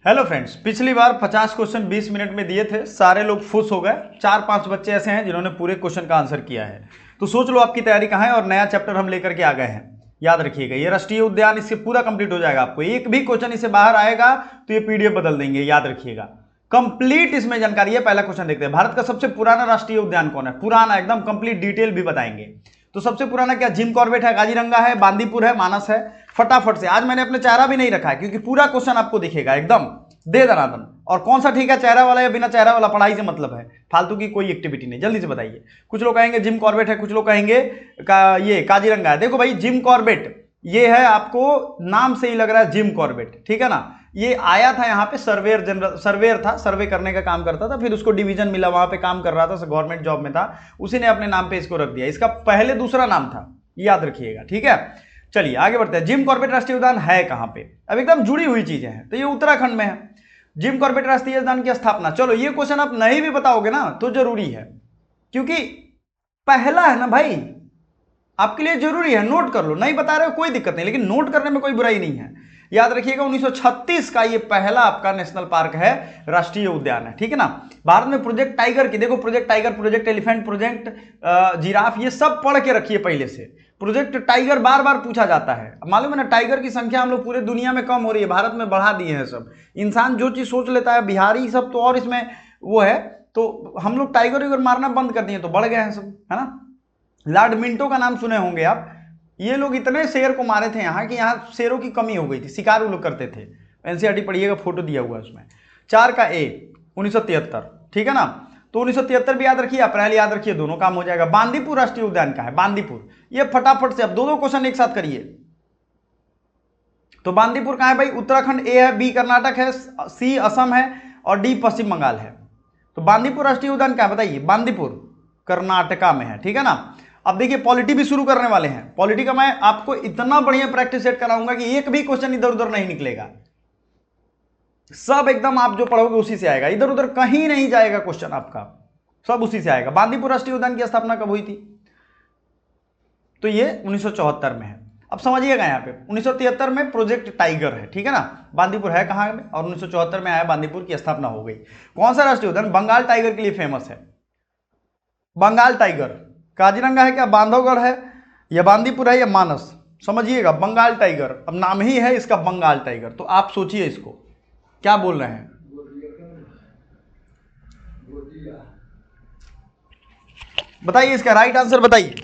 Hello friends, पिछली बार 50 question 20 minute में दिए थे, सारे लोग खुश हो गए। 4-5 बच्चे ऐसे हैं जिन्होंने पूरे क्वेश्चन का आंसर किया है। तो सोच लो आपकी तैयारी कहाँ है और नया चैप्टर हम लेकर के आ गए हैं। याद रखिएगा, ये राष्ट्रीय उद्यान इससे पूरा कंप्लीट हो जाएगा। आपको एक भी क्वेश्चन इससे बाहर आएगा तो ये पीडीएफ बदल देंगे, याद रखिएगा। कंप्लीट इसमें जानकारी है। पहला क्वेश्चन देखते हैं, भारत का सबसे पुराना राष्ट्रीय उद्यान कौन है? पुराना एकदम कंप्लीट डिटेल भी बताएंगे। तो सबसे पुराना क्या जिम कॉर्बेट है, काजीरंगा है, बांदीपुर है, मानस है? फटाफट से, आज मैंने अपने चेहरा भी नहीं रखा है क्योंकि पूरा क्वेश्चन आपको दिखेगा एकदम दे दनादन। और कौन सा ठीक है, चेहरा वाला या बिना चेहरा वाला? पढ़ाई से मतलब है, फालतू की कोई एक्टिविटी नहीं। जल्दी से बताइए। कुछ लोग कहेंगे जिम कॉर्बेट है, कुछ लोग कहेंगे ये काजीरंगा है। देखो भाई, जिम कॉर्बेट ये है, आपको नाम से ही लग रहा है जिम कॉर्बेट, ठीक है ना। ये आया था यहाँ पे सर्वेयर, जनरल सर्वेयर था, सर्वे करने का काम करता था, फिर उसको डिवीजन मिला, वहां पे काम कर रहा था, गवर्नमेंट जॉब में था, उसी ने अपने नाम पे इसको रख दिया। इसका पहले दूसरा नाम था, याद रखिएगा, ठीक है। चलिए आगे बढ़ते हैं। जिम कॉर्बेट राष्ट्रीय उद्यान है कहां पे? अब एकदम जुड़ी हुई चीजें हैं। तो ये उत्तराखंड में है। जिम कॉर्बेट राष्ट्रीय उद्यान की स्थापना, चलो ये क्वेश्चन आप नहीं भी बताओगे ना तो जरूरी है, क्योंकि पहला है ना भाई, आपके लिए जरूरी है। नोट कर लो, नहीं बता रहे हो कोई दिक्कत नहीं, लेकिन नोट करने में कोई बुराई नहीं है। याद रखिएगा 1936 का ये पहला आपका नेशनल पार्क है, राष्ट्रीय उद्यान है, ठीक है ना। भारत में प्रोजेक्ट टाइगर की, देखो project tiger, project elephant, project giraffe, ये सब पढ़ के रखिए पहले से। प्रोजेक्ट टाइगर बार बार पूछा जाता है, मालूम है ना। टाइगर की संख्या हम लोग पूरे दुनिया में कम हो रही है, भारत में बढ़ा दिए हैं सब। इंसान जो चीज सोच लेता है, बिहारी सब तो और इसमें वो है, तो हम लोग टाइगर वाइगर मारना बंद कर दिए तो बढ़ गए हैं सब, है ना। लॉर्ड मिंटो का नाम सुने होंगे आप। ये लोग इतने शेर को मारे थे यहाँ कि यहाँ शेरों की कमी हो गई थी, शिकार वो लोग करते थे। एनसीईआरटी पढ़िएगा, फोटो दिया हुआ है उसमें। 4 का ए 1973, ठीक है ना। तो 1973 भी याद रखिए, अप्रैल याद रखिए, दोनों काम हो जाएगा। बांदीपुर राष्ट्रीय उद्यान का है, बांदीपुर। ये फटाफट से अब दो क्वेश्चन एक साथ करिए। तो बांदीपुर कहां है भाई? उत्तराखंड ए है, बी कर्नाटक है, सी असम है और डी पश्चिम बंगाल है। तो बांदीपुर राष्ट्रीय उद्यान क्या है बताइए? बांदीपुर कर्नाटका में है, ठीक है ना। अब देखिए पॉलिटी भी शुरू करने वाले हैं। पॉलिटी का मैं आपको इतना बढ़िया प्रैक्टिस सेट कराऊंगा कि एक भी क्वेश्चन इधर उधर नहीं निकलेगा। सब एकदम आप जो पढ़ोगे उसी से आएगा, इधर उधर कहीं नहीं जाएगा क्वेश्चन आपका, सब उसी से आएगा। बांदीपुर राष्ट्रीय उद्यान की स्थापना कब हुई थी? तो ये 1974 में है। अब समझिएगा, यहाँ पे 1973 में प्रोजेक्ट टाइगर है, ठीक है ना। बांदीपुर है कहां में? और 1974 में आया, बांदीपुर की स्थापना हो गई। कौन सा राष्ट्रीय उद्यान बंगाल टाइगर के लिए फेमस है? बंगाल टाइगर। काजीरंगा है क्या, बांधवगढ़ है, या बांदीपुर है, या मानस? समझिएगा, बंगाल टाइगर, अब नाम ही है इसका बंगाल टाइगर। तो आप सोचिए इसको क्या बोल रहे हैं। बताइए इसका राइट आंसर बताइए।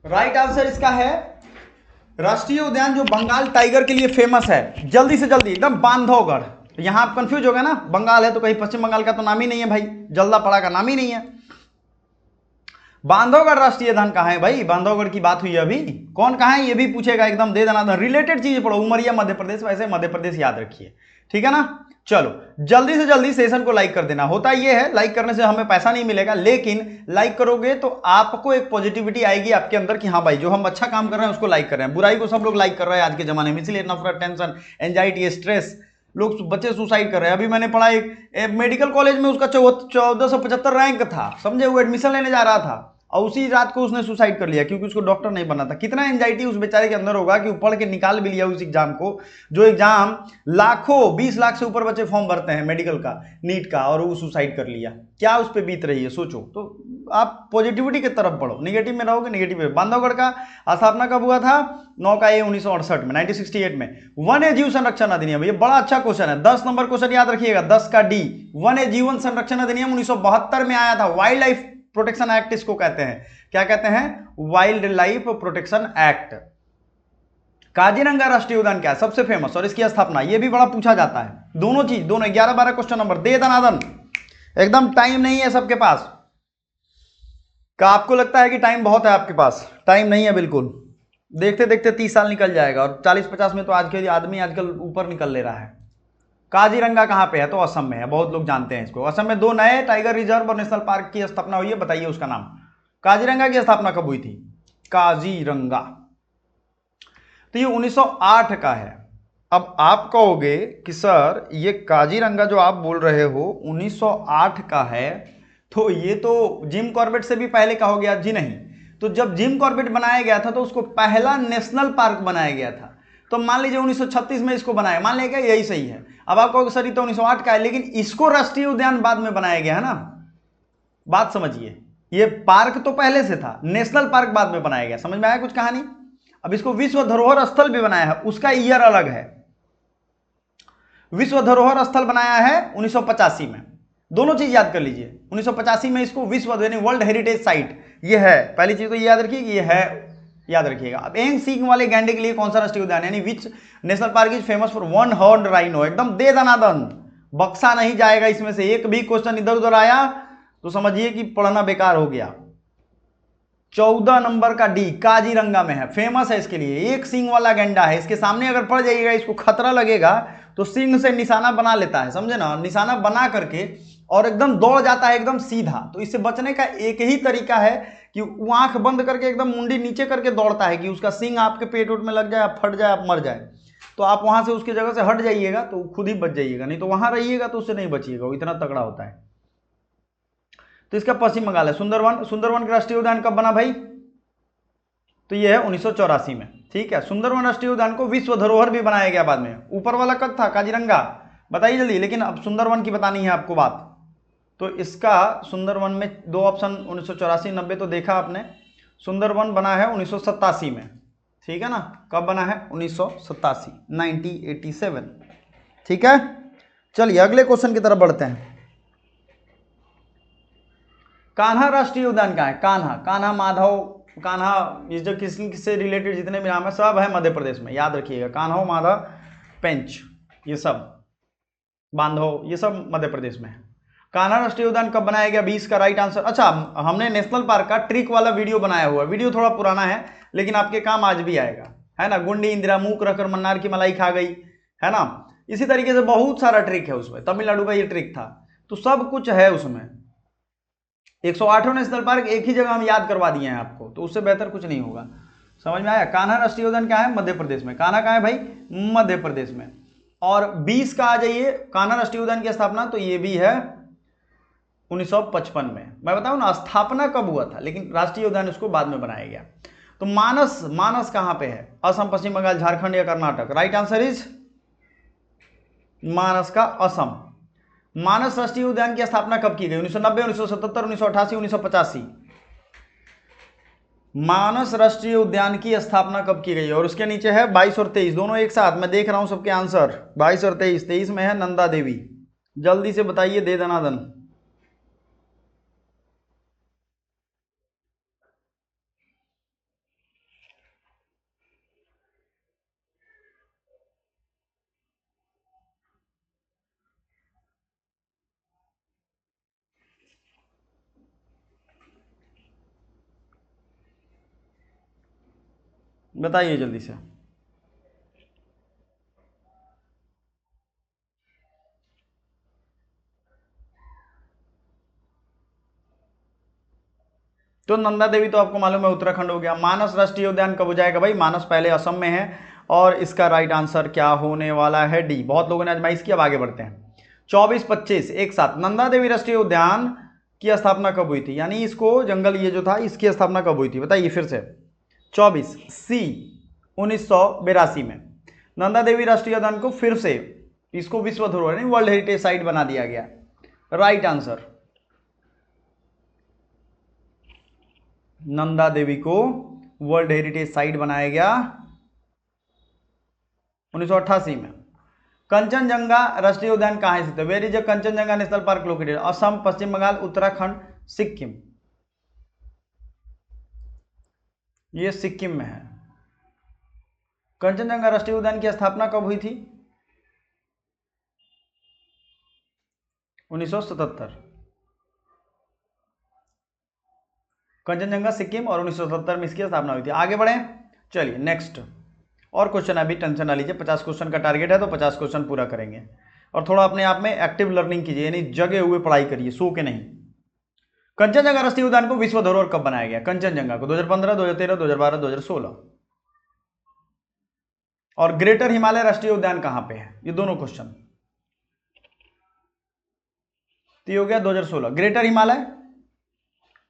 राइट आंसर इसका है राष्ट्रीय उद्यान जो बंगाल टाइगर के लिए फेमस है, जल्दी से जल्दी एकदम, बांधवगढ़। तो यहां आप कंफ्यूज हो गए ना, बंगाल है तो कहीं पश्चिम बंगाल का तो नाम ही नहीं है भाई, जल्दापड़ा का नाम ही नहीं है। बांधवगढ़ राष्ट्रीय उद्यान कहां है भाई? बांधवगढ़ की बात हुई अभी, कौन कहां है ये भी पूछेगा, एकदम दे देना। रिलेटेड चीजें पढ़ो, उमरिया मध्य प्रदेश, वैसे मध्य प्रदेश याद रखिए, ठीक है ना। चलो जल्दी से जल्दी सेशन को लाइक कर देना। होता ये है, लाइक करने से हमें पैसा नहीं मिलेगा, लेकिन लाइक करोगे तो आपको एक पॉजिटिविटी आएगी आपके अंदर कि हाँ भाई जो हम अच्छा काम कर रहे हैं उसको लाइक कर रहे हैं। बुराई को सब लोग लाइक कर रहे हैं आज के जमाने में, इसलिए नफरत, टेंशन, एंजाइटी, स्ट्रेस, लोग बच्चे सुसाइड कर रहे हैं। अभी मैंने पढ़ा एक मेडिकल कॉलेज में उसका 1475 रैंक था, समझे, वो एडमिशन लेने जा रहा था और उसी रात को उसने सुसाइड कर लिया क्योंकि उसको डॉक्टर नहीं बनना था। कितना एंजाइटी उस बेचारे के अंदर होगा कि वो पढ़ के निकाल भी लिया उस एग्जाम को, जो एग्जाम लाखों 20 लाख से ऊपर बच्चे फॉर्म भरते हैं मेडिकल का, नीट का, और वो सुसाइड कर लिया। क्या उस पर बीत रही है सोचो। तो आप पॉजिटिविटी की तरफ बढ़ो, निगेटिव में रहोगे नेगेटिव में। बांधवगढ़ का स्थापना कब हुआ था? 9 का 1968 में, 1968 में। वन्य जीव संरक्षण अधिनियम, ये बड़ा अच्छा क्वेश्चन है, 10 नंबर क्वेश्चन याद रखिएगा, 10 का डी। वन्य जीवन संरक्षण अधिनियम 1972 में आया था, वाइल्ड लाइफ प्रोटेक्शन एक्ट इसको कहते हैं। क्या कहते हैं? Wild life protection act. Kaziranga राष्ट्रीय उद्यान क्या है सबसे फेमस और इसकी स्थापना, यह भी बड़ा पूछा जाता है। दोनों चीज, दोनों 11-12 क्वेश्चन नंबर दे दनादन, एकदम टाइम नहीं है सबके पास। का आपको लगता है कि टाइम बहुत है आपके पास? टाइम नहीं है बिल्कुल। देखते देखते 30 साल निकल जाएगा और 40-50 में तो आज के आदमी आजकल ऊपर निकल ले रहा है। काजीरंगा कहां पे है? तो असम में है, बहुत लोग जानते हैं इसको। असम में 2 नए टाइगर रिजर्व और नेशनल पार्क की स्थापना हुई है, बताइए उसका नाम। काजीरंगा की स्थापना कब हुई थी? काजीरंगा, तो ये 1908 का है। अब आप कहोगे कि सर ये काजीरंगा जो आप बोल रहे हो 1908 का है, तो ये तो जिम कॉर्बेट से भी पहले का हो गया। जी नहीं, तो तो जब जिम कॉर्बेट बनाया गया था तो उसको पहला नेशनल पार्क बनाया गया था। तो मान लीजिए 1936 में इसको बनाया, मान लीजिए यही सही है। अब आप कहोगे सर ये तो 1908 का है, लेकिन इसको राष्ट्रीय उद्यान बाद में बनाया गया है ना। बात समझिए, ये पार्क तो पहले से था, नेशनल पार्क बाद में बनाया गया। समझ में आया कुछ कहानी। अब इसको विश्व धरोहर स्थल भी बनाया है, उसका ईयर अलग है। विश्व धरोहर स्थल बनाया है 1985 में, दोनों चीज याद कर लीजिए। 1985 में इसको विश्व यानी वर्ल्ड हेरिटेज साइट ये है, पहली चीज तो ये याद रखिए कि ये है, याद रखिएगा। अब एंग सींग वाले गैंडे के लिए कौन सा राष्ट्रीय उद्यान यानी which national park is famous for one horn rhino. एकदम दे दनादन, बक्सा नहीं जाएगा इसमें से। एक भी क्वेश्चन इधर उधर आया तो समझिए कि पढ़ना बेकार हो गया। 14 नंबर का डी काजीरंगा में है, फेमस है इसके लिए। एक सींग वाला गैंडा है, इसके सामने अगर पड़ जाइएगा, इसको खतरा लगेगा तो सींग से निशाना बना लेता है, समझे ना, निशाना बना करके और एकदम दौड़ जाता है एकदम सीधा। तो इससे बचने का एक ही तरीका है कि वो आंख बंद करके एकदम मुंडी नीचे करके दौड़ता है कि उसका सींग आपके पेट उट में लग जाए, फट जाए, आप मर जाए। तो आप वहां से उसकी जगह से हट जाइएगा तो खुद ही बच जाइएगा, नहीं तो वहां रहिएगा तो उससे नहीं बचिएगा, वो इतना तगड़ा होता है। तो इसका पश्चिम बंगाल है सुंदरवन। सुंदरवन का राष्ट्रीय उद्यान कब बना भाई? तो ये है 1984 में, ठीक है। सुंदरवन राष्ट्रीय उद्यान को विश्व धरोहर भी बनाया गया बाद में। ऊपर वाला कब था? काजीरंगा, बताइए जल्दी। लेकिन अब सुंदरवन की बतानी है आपको बात। तो इसका सुंदरवन में दो ऑप्शन 1984 90 तो देखा आपने। सुंदरवन बना है 1987 में, ठीक है ना। कब बना है? 1987, 1987, ठीक है। चलिए अगले क्वेश्चन की तरफ बढ़ते हैं। कान्हा राष्ट्रीय उद्यान कहाँ है? कान्हा, कान्हा माधव, कान्हा, ये जो किससे रिलेटेड जितने भी नाम है सब है मध्य प्रदेश में, याद रखिएगा। कान्हा, माधव, पेंच, ये सब, बांधव, ये सब मध्य प्रदेश में है। कान्हा राष्ट्रीय उद्यान कब बनाया गया? 20 का राइट आंसर। अच्छा, हमने नेशनल पार्क का ट्रिक वाला वीडियो बनाया हुआ है, वीडियो थोड़ा पुराना है लेकिन आपके काम आज भी आएगा, है ना। गुंडी इंदिरा मूक रखकर मन्नार की मलाई खा गई, है ना। इसी तरीके से बहुत सारा ट्रिक है उसमें, तमिलनाडु का ये ट्रिक था, तो सब कुछ है उसमें। 108वां नेशनल पार्क एक ही जगह हम याद करवा दिए हैं आपको, तो उससे बेहतर कुछ नहीं होगा। समझ में आया? कान्हा राष्ट्रीय उद्यान क्या है? मध्य प्रदेश में। कान्हा कहाँ है भाई? मध्य प्रदेश में। और 20 का आ जाइए, कान्हा राष्ट्रीय उद्यान की स्थापना, तो ये भी है 1955 में। मैं बताऊं ना स्थापना कब हुआ था, लेकिन राष्ट्रीय उद्यान उसको बाद में बनाया गया। तो मानस, मानस कहां पे है? असम, पश्चिम बंगाल, झारखंड या कर्नाटक? राइट आंसर इज मानस का असम। मानस राष्ट्रीय उद्यान की स्थापना कब की गई? 1990, 1977, 1988, 1985? मानस राष्ट्रीय उद्यान की स्थापना कब की गई? और उसके नीचे है 22 और 23, दोनों एक साथ। मैं देख रहा हूं सबके आंसर, 22 और 23। 23 में है नंदा देवी। जल्दी से बताइए, दे दनादन। बताइए जल्दी से। तो नंदा देवी तो आपको मालूम है उत्तराखंड हो गया। मानस राष्ट्रीय उद्यान कब हो जाएगा भाई? मानस पहले असम में है, और इसका राइट आंसर क्या होने वाला है? डी। बहुत लोगों ने आजमाइश की, अब आगे बढ़ते हैं। 24-25 एक साथ। नंदा देवी राष्ट्रीय उद्यान की स्थापना कब हुई थी? यानी इसको जंगल ये जो था इसकी स्थापना कब हुई थी? बताइए फिर से। 24 सी 1982 में नंदा देवी राष्ट्रीय उद्यान को फिर से इसको विश्व धरोहर वर्ल्ड हेरिटेज साइट बना दिया गया। राइट आंसर, नंदा देवी को वर्ल्ड हेरिटेज साइट बनाया गया 1988 में। कंचनजंगा राष्ट्रीय उद्यान कहां स्थित है? Where is a Kanchenjunga national park located? Assam, Paschim Bangal, Uttarakhand, Sikkim? ये सिक्किम में है। कंचनजंगा राष्ट्रीय उद्यान की स्थापना कब हुई थी? 1977। कंचनजंगा सिक्किम, और 1977 में इसकी स्थापना हुई थी। आगे बढ़े, चलिए नेक्स्ट। और क्वेश्चन अभी टेंशन ना लीजिए, 50 क्वेश्चन का टारगेट है तो 50 क्वेश्चन पूरा करेंगे। और थोड़ा अपने आप में एक्टिव लर्निंग कीजिए, यानी जगे हुए पढ़ाई करिए, सो के नहीं। कंचनजंगा राष्ट्रीय उद्यान को विश्व धरोहर कब बनाया गया? कंचनजंगा को 2015, 2013, 2012, 2016? और ग्रेटर हिमालय राष्ट्रीय उद्यान कहां पे है? ये दोनों क्वेश्चन। तो ये हो गया 2016 ग्रेटर हिमालय,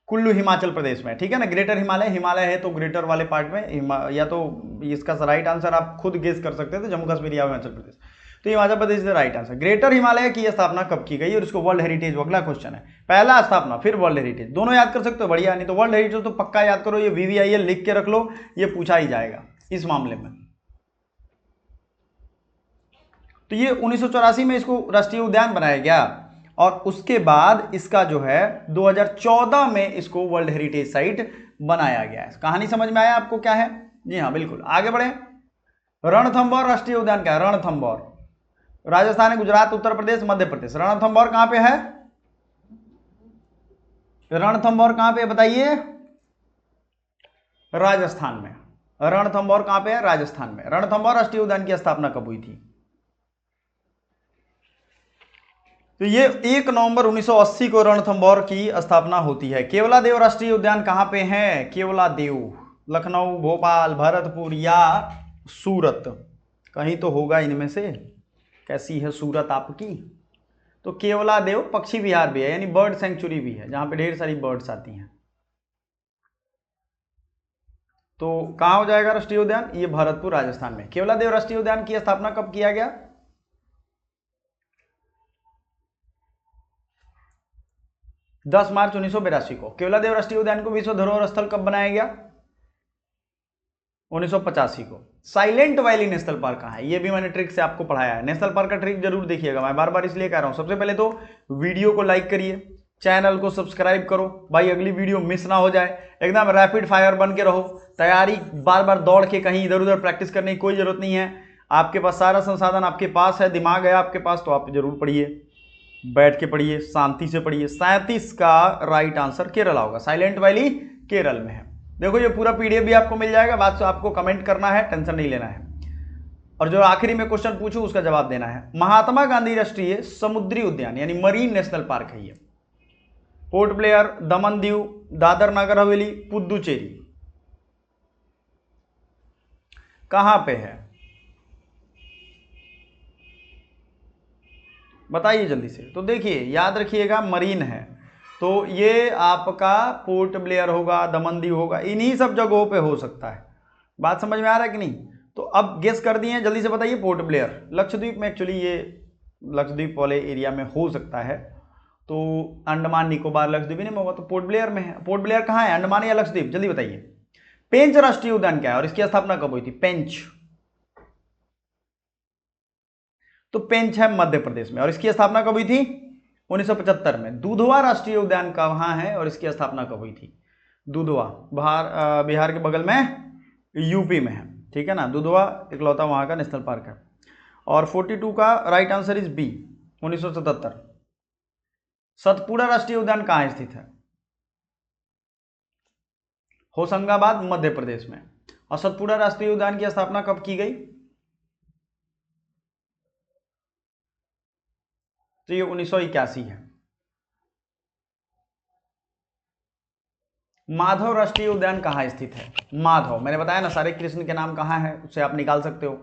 कुल्लू हिमाचल प्रदेश में, ठीक है ना। ग्रेटर हिमालय, हिमालय है तो ग्रेटर वाले पार्ट में, या तो इसका राइट आंसर आप खुद गेस कर सकते थे, जम्मू कश्मीर या हिमाचल प्रदेश। तो Himachal Pradesh is the right answer. Greater Himalaya की स्थापना कब की गई और इसको वर्ल्ड हेरिटेज, अगला क्वेश्चन है। पहला स्थापना फिर वर्ल्ड हेरिटेज, दोनों याद कर सकते हो, बढ़िया। नहीं तो वर्ल्ड हेरिटेज तो पक्का याद करो, ये VVIL लिख के रख लो, ये पूछा ही जाएगा इस मामले में। तो ये 1984 में इसको राष्ट्रीय उद्यान बनाया गया और उसके बाद इसका जो है 2014 में इसको वर्ल्ड हेरिटेज साइट बनाया गया है। कहानी समझ में आया आपको क्या है? जी हाँ बिल्कुल। आगे बढ़े। रणथंभौर राष्ट्रीय उद्यान क्या है? रणथंभौर राजस्थान है, गुजरात, उत्तर प्रदेश, मध्य प्रदेश। रणथंभौर कहां पे है? रणथंभौर कहां पे बताइए? राजस्थान में। रणथंभौर कहां पे है? राजस्थान में। रणथंभौर राष्ट्रीय उद्यान की स्थापना कब हुई थी? तो ये 1 नवंबर 1980 को रणथंभौर की स्थापना होती है। केवलादेव राष्ट्रीय उद्यान कहां पे है? केवलादेव लखनऊ, भोपाल, भरतपुर या सूरत, कहीं तो होगा इनमें से। कैसी है सूरत आपकी? तो केवलादेव पक्षी विहार भी है, यानी बर्ड सेंचुरी भी है, जहां पे ढेर सारी बर्ड्स आती हैं। तो कहां हो जाएगा राष्ट्रीय उद्यान? ये भरतपुर राजस्थान में। केवलादेव राष्ट्रीय उद्यान की स्थापना कब किया गया? 10 मार्च 1982 को। केवलादेव राष्ट्रीय उद्यान को विश्व धरोहर स्थल कब बनाया गया? 1985 को। साइलेंट वैली नेशनल पार्क कहाँ है? ये भी मैंने ट्रिक से आपको पढ़ाया है। नेशनल पार्क का ट्रिक जरूर देखिएगा, मैं बार बार इसलिए कह रहा हूं। सबसे पहले तो वीडियो को लाइक करिए, चैनल को सब्सक्राइब करो भाई, अगली वीडियो मिस ना हो जाए। एकदम रैपिड फायर बन के रहो, तैयारी बार बार दौड़ के कहीं इधर उधर प्रैक्टिस करने की कोई जरूरत नहीं है। आपके पास सारा संसाधन आपके पास है, दिमाग है आपके पास, तो आप जरूर पढ़िए, बैठ के पढ़िए, शांति से पढ़िए। 37 का राइट आंसर केरला होगा। साइलेंट वैली केरल में है। देखो ये पूरा PDF भी आपको मिल जाएगा, बात से आपको कमेंट करना है, टेंशन नहीं लेना है। और जो आखिरी में क्वेश्चन पूछूं उसका जवाब देना है। महात्मा गांधी राष्ट्रीय समुद्री उद्यान यानी मरीन नेशनल पार्क है ये। पोर्ट ब्लेयर, दमन दीव, दादर नगर हवेली, पुदुचेरी, कहां पे है? बताइए जल्दी से। तो देखिए याद रखिएगा, मरीन है तो ये आपका पोर्ट ब्लेयर होगा, दमन दीव होगा, इन्हीं सब जगहों पे हो सकता है। बात समझ में आ रहा है कि नहीं? तो अब गेस कर दिए, जल्दी से बताइए। पोर्ट ब्लेयर लक्षद्वीप में, एक्चुअली ये लक्षद्वीप वाले एरिया में हो सकता है, तो अंडमान निकोबार लक्षद्वीप नहीं होगा, तो पोर्ट ब्लेयर में है। पोर्ट ब्लेयर कहाँ है, अंडमान या लक्षद्वीप? जल्दी बताइए। पेंच राष्ट्रीय उद्यान क्या है और इसकी स्थापना कब हुई थी? पेंच, तो पेंच है मध्य प्रदेश में और इसकी स्थापना कब हुई थी? 1975 में। दुधवा राष्ट्रीय उद्यान कहाँ है और इसकी स्थापना कब हुई थी? दुधवा बिहार के बगल में, यूपी में है, ठीक है ना। दुधवा इकलौता वहां का नेशनल पार्क है। और 42 का राइट आंसर इज बी, 1977। सतपुड़ा राष्ट्रीय उद्यान कहाँ स्थित है? होशंगाबाद मध्य प्रदेश में। और सतपुड़ा राष्ट्रीय उद्यान की स्थापना कब की गई? तो ये 1981 है। माधव राष्ट्रीय उद्यान कहाँ स्थित है? माधव, मैंने बताया ना सारे कृष्ण के नाम कहाँ है, उससे आप निकाल सकते हो।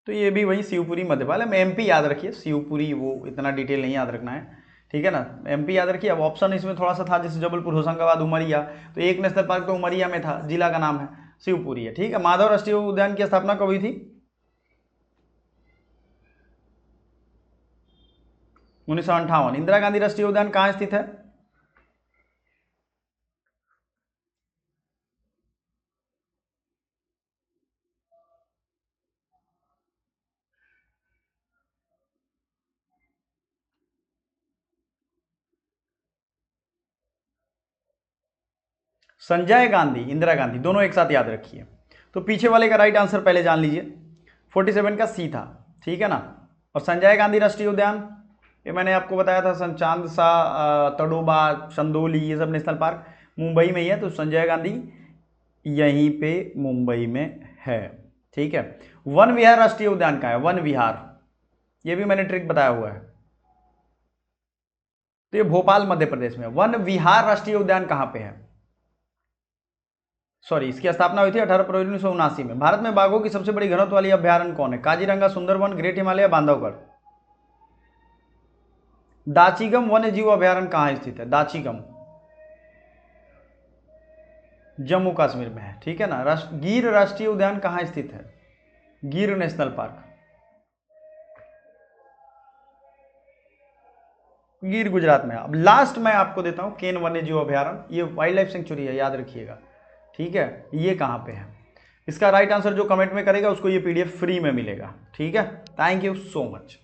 तो ये भी वही शिवपुरी मध्य प्रदेश में। MP याद रखिए, शिवपुरी वो इतना डिटेल नहीं याद रखना है, ठीक है ना। MP याद रखिए। अब ऑप्शन इसमें थोड़ा सा था, जैसे जबलपुर, होशंगाबाद, उमरिया, तो एक नेशनल पार्क तो उमरिया में था, जिला का नाम है शिवपुरी है, ठीक है। माधव राष्ट्रीय उद्यान की स्थापना कब हुई थी? 1958। इंदिरा गांधी राष्ट्रीय उद्यान कहाँ स्थित है? संजय गांधी, इंदिरा गांधी, दोनों एक साथ याद रखिए। तो पीछे वाले का राइट आंसर पहले जान लीजिए। 47 का सी था, ठीक है ना। और संजय गांधी राष्ट्रीय उद्यान, ये मैंने आपको बताया था, चांद सा, तड़ोबा, चंदोली, ये सब नेशनल पार्क मुंबई में ही है। तो संजय गांधी यहीं पे मुंबई में है, ठीक है। वन विहार राष्ट्रीय उद्यान का है, वन विहार, ये भी मैंने ट्रिक बताया हुआ है। तो ये भोपाल मध्य प्रदेश में। वन विहार राष्ट्रीय उद्यान कहां पे है? सॉरी, इसकी स्थापना हुई थी 18 फरवरी 1979 में। भारत में बाघों की सबसे बड़ी घनत्व वाली अभ्यारण्य कौन है? काजीरंगा, सुंदरवन, ग्रेट हिमालय, बांधवगढ़? दाचीगम वन्य जीव अभयारण्य कहाँ स्थित है? दाचीगम जम्मू कश्मीर में है, ठीक है ना। गिर राष्ट्रीय उद्यान कहाँ स्थित है? गिर नेशनल पार्क, गिर गुजरात में। अब लास्ट मैं आपको देता हूँ केन वन्य जीव अभयारण्य, ये वाइल्ड लाइफ सेंचुरी है, याद रखिएगा, ठीक है। ये कहाँ पे है? इसका राइट आंसर जो कमेंट में करेगा उसको ये PDF फ्री में मिलेगा, ठीक है। Thank you so much.